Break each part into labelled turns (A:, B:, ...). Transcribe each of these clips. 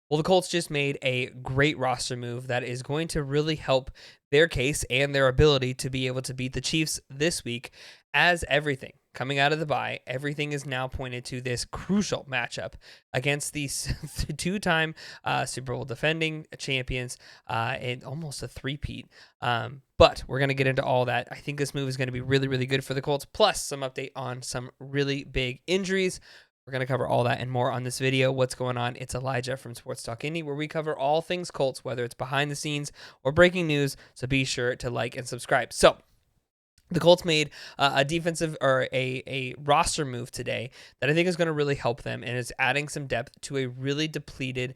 A: Well, the Colts just made a great roster move that is going to really help their case and their ability to be able to beat the Chiefs this week, as everything coming out of the bye, everything is now pointed to this crucial matchup against these two-time Super Bowl defending champions and almost a three-peat. But we're going to get into all that. I think this move is going to be really, really good for the Colts, plus some update on some really big injuries. We're going to cover all that and more on this video. What's going on? It's Elijah from Sports Talk Indy, where we cover all things Colts, whether it's behind the scenes or breaking news. So be sure to like and subscribe. So the Colts made a defensive or a roster move today that I think is going to really help them and is adding some depth to a really depleted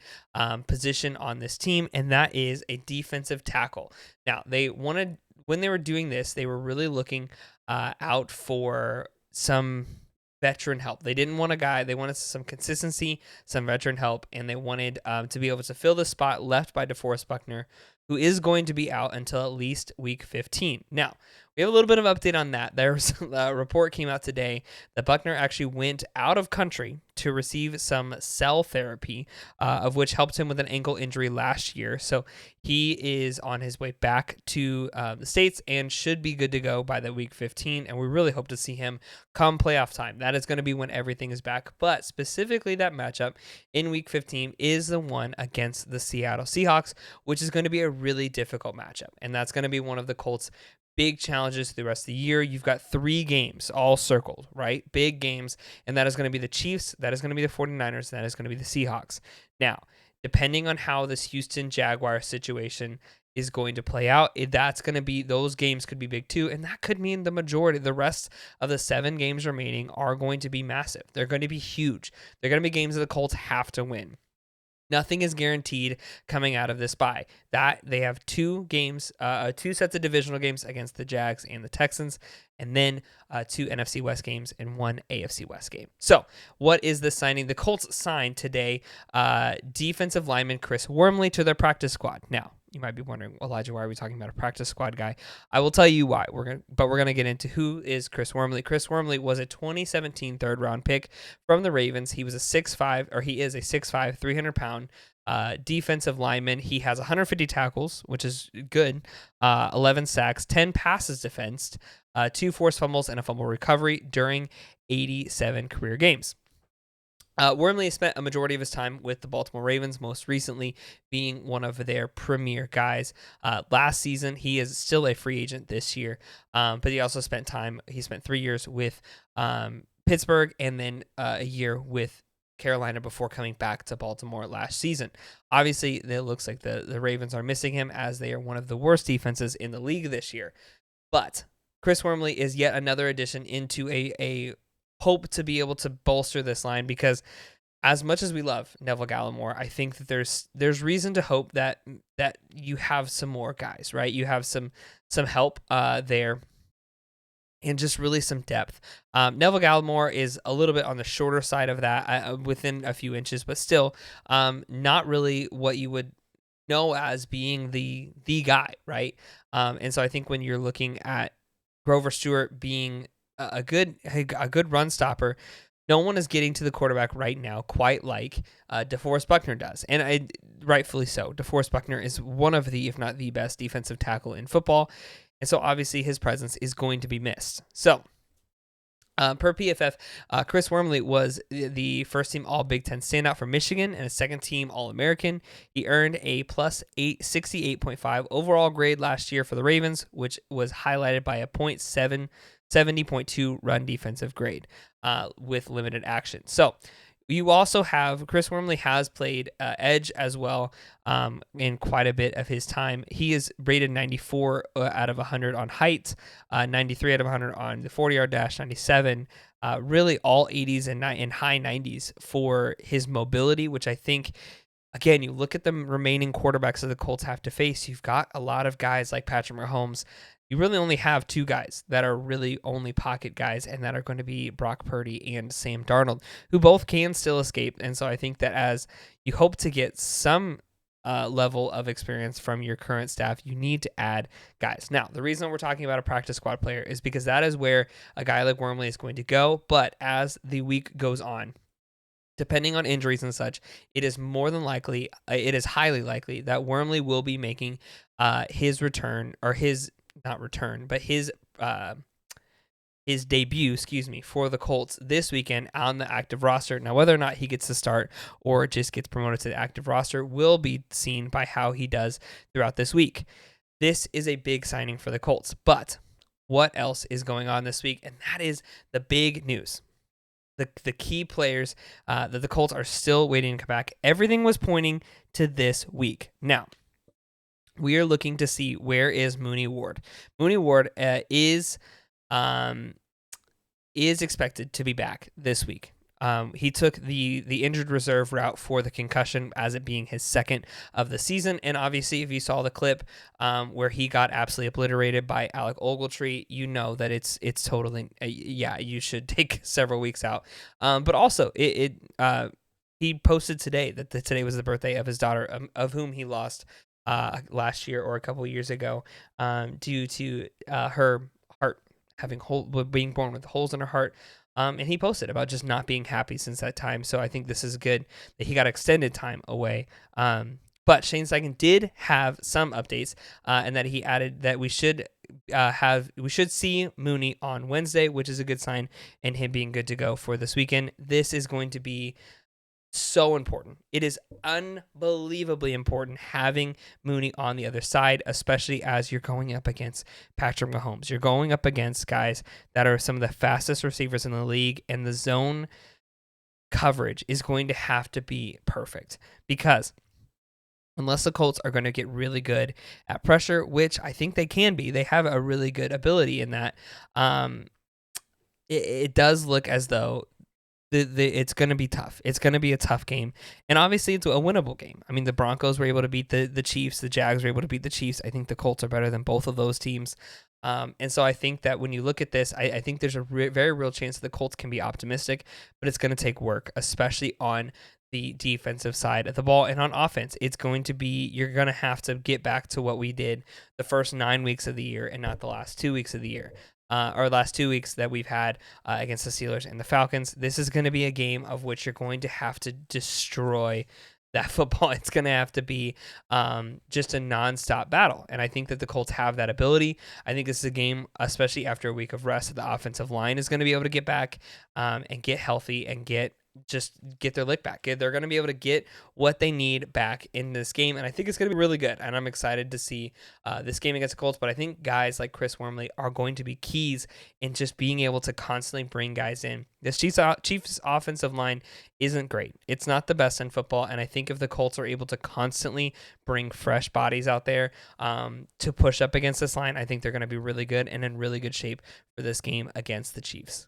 A: position on this team, and that is a defensive tackle. Now, when they were doing this, they were really looking out for some veteran help. They didn't want a guy. They wanted some consistency, some veteran help, and they wanted to be able to fill the spot left by DeForest Buckner, who is going to be out until at least week 15. Now, we have a little bit of update on that. There's a report came out today that Buckner actually went out of country to receive some cell therapy, of which helped him with an ankle injury last year. So he is on his way back to the States and should be good to go by the week 15. And we really hope to see him come playoff time. That is going to be when everything is back. But specifically that matchup in week 15 is the one against the Seattle Seahawks, which is going to be a really difficult matchup. And that's going to be one of the Colts' big challenges through the rest of the year. You've got 3 games all circled, right? Big games, and that is going to be the Chiefs, that is going to be the 49ers, and that is going to be the Seahawks. Now, depending on how this Houston Jaguars situation is going to play out, that's going to be, those games could be big too, and that could mean the rest of the 7 games remaining are going to be massive. They're going to be huge. They're going to be games that the Colts have to win. Nothing is guaranteed coming out of this bye. That they have 2 games, 2 sets of divisional games against the Jags and the Texans, and then 2 NFC West games and 1 AFC West game. So, what is the signing? The Colts signed today defensive lineman Chris Wormley to their practice squad. Now, you might be wondering, Elijah, why are we talking about a practice squad guy? I will tell you why. We're gonna get into who is Chris Wormley. Chris Wormley was a 2017 third-round pick from the Ravens. He is a 6'5", 300-pound defensive lineman. He has 150 tackles, which is good, 11 sacks, 10 passes defensed, 2 forced fumbles, and a fumble recovery during 87 career games. Wormley spent a majority of his time with the Baltimore Ravens, most recently being one of their premier guys. Last season, he is still a free agent this year, but he also spent 3 years with Pittsburgh and then a year with Carolina before coming back to Baltimore last season. Obviously, it looks like the Ravens are missing him, as they are one of the worst defenses in the league this year. But Chris Wormley is yet another addition into a hope to be able to bolster this line, because as much as we love Neville Gallimore, I think that there's reason to hope that you have some more guys, right? You have some help there, and just really some depth. Neville Gallimore is a little bit on the shorter side of that, within a few inches, but still not really what you would know as being the guy, right? And so I think when you're looking at Grover Stewart being a good run stopper, no one is getting to the quarterback right now quite like DeForest Buckner does, and rightfully so. DeForest Buckner is one of the, if not the best defensive tackle in football, and so obviously his presence is going to be missed. So, per PFF, Chris Wormley was the first-team All-Big Ten standout for Michigan and a second-team All-American. He earned a plus 68.5 overall grade last year for the Ravens, which was highlighted by a 70.2 run defensive grade with limited action. So you also have Chris Wormley has played edge as well in quite a bit of his time. He is rated 94 out of 100 on height, 93 out of 100 on the 40-yard dash, 97, really all 80s and high 90s for his mobility, which I think, again, you look at the remaining quarterbacks that the Colts have to face, you've got a lot of guys like Patrick Mahomes. You really only have 2 guys that are really only pocket guys, and that are going to be Brock Purdy and Sam Darnold, who both can still escape. And so I think that as you hope to get some level of experience from your current staff, you need to add guys. Now, the reason we're talking about a practice squad player is because that is where a guy like Wormley is going to go. But as the week goes on, depending on injuries and such, it is it is highly likely that Wormley will be making his return, or his not return, but his debut, for the Colts this weekend on the active roster. Now, whether or not he gets to start or just gets promoted to the active roster will be seen by how he does throughout this week. This is a big signing for the Colts, but what else is going on this week? And that is the big news. The key players that the Colts are still waiting to come back. Everything was pointing to this week. Now, we are looking to see, where is Mooney Ward. Mooney Ward is expected to be back this week. He took the injured reserve route for the concussion, as it being his second of the season. And obviously, if you saw the clip where he got absolutely obliterated by Alec Ogletree, you know that it's totally, you should take several weeks out. But also, he posted today that today was the birthday of his daughter, of whom he lost last year or a couple years ago, due to her heart being born with holes in her heart. And he posted about just not being happy since that time. So I think this is good that he got extended time away. But Shane Steichen did have some updates, and that he added that we should see Mooney on Wednesday, which is a good sign, and him being good to go for this weekend. This is going to be so important. It is unbelievably important having Mooney on the other side, especially as you're going up against Patrick Mahomes. You're going up against guys that are some of the fastest receivers in the league, and the zone coverage is going to have to be perfect, because unless the Colts are going to get really good at pressure, which I think they can be, they have a really good ability in that. It does look as though it's going to be tough. It's going to be a tough game. And obviously, it's a winnable game. I mean, the Broncos were able to beat the Chiefs. The Jags were able to beat the Chiefs. I think the Colts are better than both of those teams. And so I think that when you look at this, I think there's a very real chance that the Colts can be optimistic, but it's going to take work, especially on the defensive side of the ball. And on offense, it's going to be, you're going to have to get back to what we did the first 9 weeks of the year and not the last 2 weeks of the year. Or last 2 weeks that we've had against the Steelers and the Falcons. This is going to be a game of which you're going to have to destroy that football. It's going to have to be just a nonstop battle. And I think that the Colts have that ability. I think this is a game, especially after a week of rest, that the offensive line is going to be able to get back and get healthy and get their lick back. They're going to be able to get what they need back in this game, and I think it's going to be really good, and I'm excited to see this game against the Colts. But I think guys like Chris Wormley are going to be keys in just being able to constantly bring guys in. This Chiefs offensive line isn't great. It's not the best in football, and I think if the Colts are able to constantly bring fresh bodies out there to push up against this line, I think they're going to be really good and in really good shape for this game against the Chiefs.